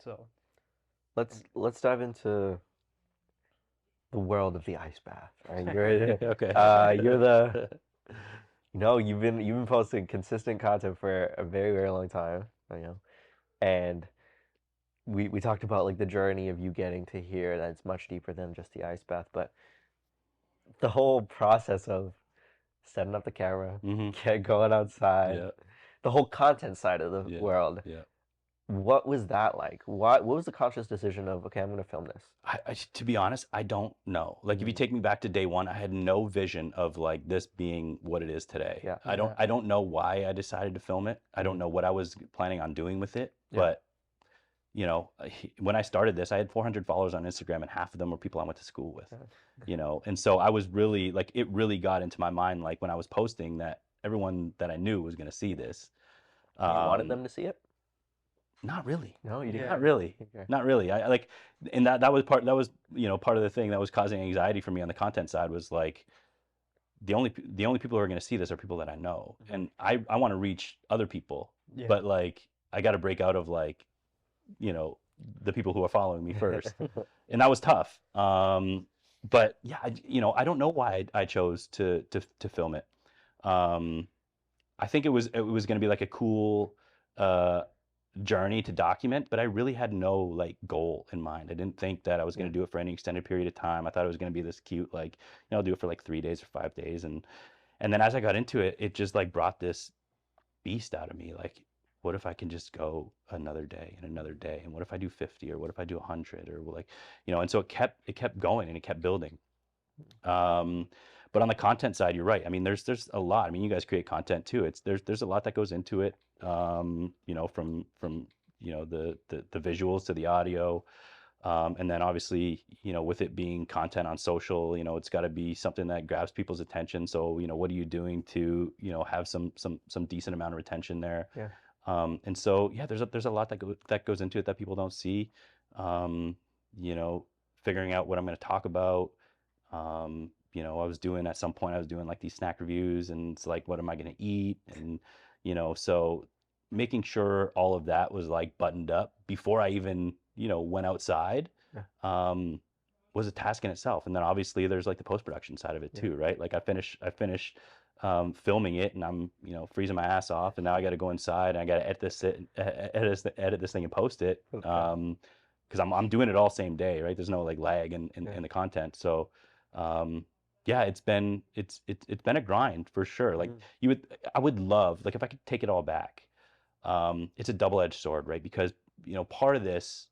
So Let's dive into the world of the ice bath. Right? Okay. You're the you've been posting consistent content for a very, very long time, and we talked about like the journey of you getting to here that it's much deeper than just the ice bath, but the whole process of setting up the camera, hmm going outside, Yeah. the whole content side of the Yeah. world. Yeah. What was that like? What was the conscious decision of, okay, I'm going to film this? To be honest, I don't know. Like, if you take me back to day one, I had no vision of like this being what it is today. Yeah. I don't know why I decided to film it. I don't know what I was planning on doing with it. Yeah. But when I started this, I had 400 followers on Instagram, and half of them were people I went to school with. And so I was really like, it really got into my mind, like when I was posting, that everyone that I knew was going to see this. You wanted them to see it? Not really. No, you didn't. Not really. Okay. Not really. I like, and that was part of the thing that was causing anxiety for me on the content side, was like, the only people who are going to see this are people that I know, and I want to reach other people, but like, I got to break out of like, the people who are following me first. And that was tough. But yeah, I don't know why I chose to film it. I think it was going to be like a cool journey to document, but I really had no like goal in mind. I didn't think that I was going to do it for any extended period of time. I thought it was going to be this cute, like, I'll do it for like 3 days or 5 days, and then as I got into it, it just like brought this beast out of me. Like, what if I can just go another day and another day, and what if I do 50, or what if I do 100, or like, and so it kept going, and it kept building. But on the content side, you're right. I mean, there's a lot. I mean, you guys create content too. There's a lot that goes into it. From the visuals to the audio, and then obviously, with it being content on social, it's got to be something that grabs people's attention. So, what are you doing to have some decent amount of retention there? Yeah. And so yeah, there's a lot that goes into it that people don't see. Figuring out what I'm going to talk about. At some point I was doing like these snack reviews, and it's like, what am I going to eat? And, so making sure all of that was like buttoned up before I even, went outside, was a task in itself. And then obviously there's like the post-production side of it too, right? Like I finished filming it, and I'm, freezing my ass off, and now I got to go inside, and I got to edit this thing and post it. Because I'm doing it all same day, right? There's no like lag in the content. So, yeah, it's been a grind for sure. Like, I would love, like, if I could take it all back. It's a double-edged sword, right? Because part of this,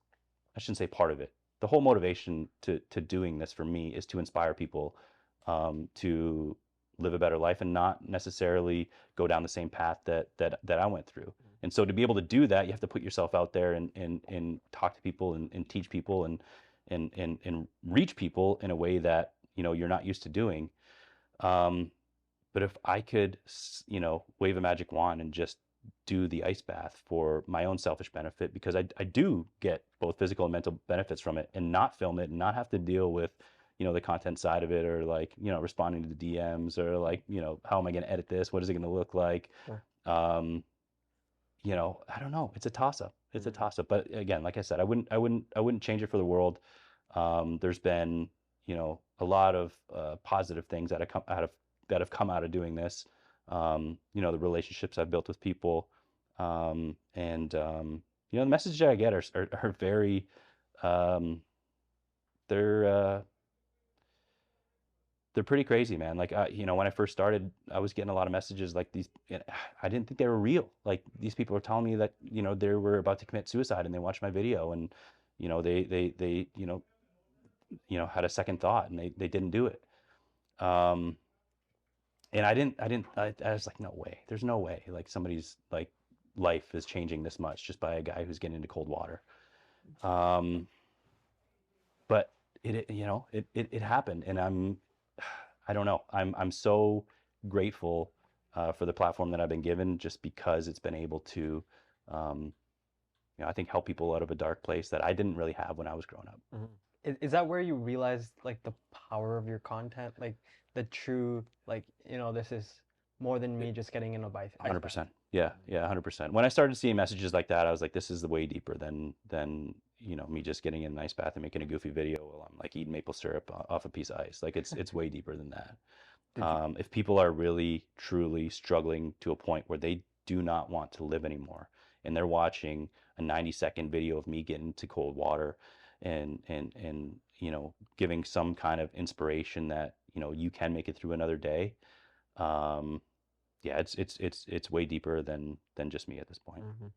I shouldn't say part of it. The whole motivation to doing this for me is to inspire people to live a better life, and not necessarily go down the same path that I went through. And so to be able to do that, you have to put yourself out there and talk to people, and teach people, and reach people in a way that you're not used to doing. But if I could wave a magic wand and just do the ice bath for my own selfish benefit, because I do get both physical and mental benefits from it, and not film it, and not have to deal with the content side of it, or like responding to the DMs, or like how am I going to edit this, what is it going to look like? I don't know, it's a toss-up. But again, like I said, I wouldn't change it for the world. There's been a lot of positive things that have come out of doing this. The relationships I've built with people, and the messages I get are very, they're pretty crazy, man. Like, when I first started, I was getting a lot of messages like these. I didn't think they were real. Like, these people were telling me that they were about to commit suicide, and they watched my video, and they had a second thought, and they didn't do it. And I was like, no way. There's no way like somebody's like life is changing this much just by a guy who's getting into cold water. But it happened, and I don't know. I'm so grateful for the platform that I've been given, just because it's been able to, I think, help people out of a dark place that I didn't really have when I was growing up. Is that where you realized like the power of your content, like the true, like, this is more than me just getting in a bike? 100%. Yeah, 100%. When I started seeing messages like that, I was like, this is way deeper than me just getting in an ice bath and making a goofy video while I'm like eating maple syrup off a piece of ice. Like it's way deeper than that. Did you? If people are really truly struggling to a point where they do not want to live anymore, and they're watching a 90-second video of me getting into cold water, and giving some kind of inspiration that you can make it through another day. um, yeah, it's way deeper than just me at this point. Mhm.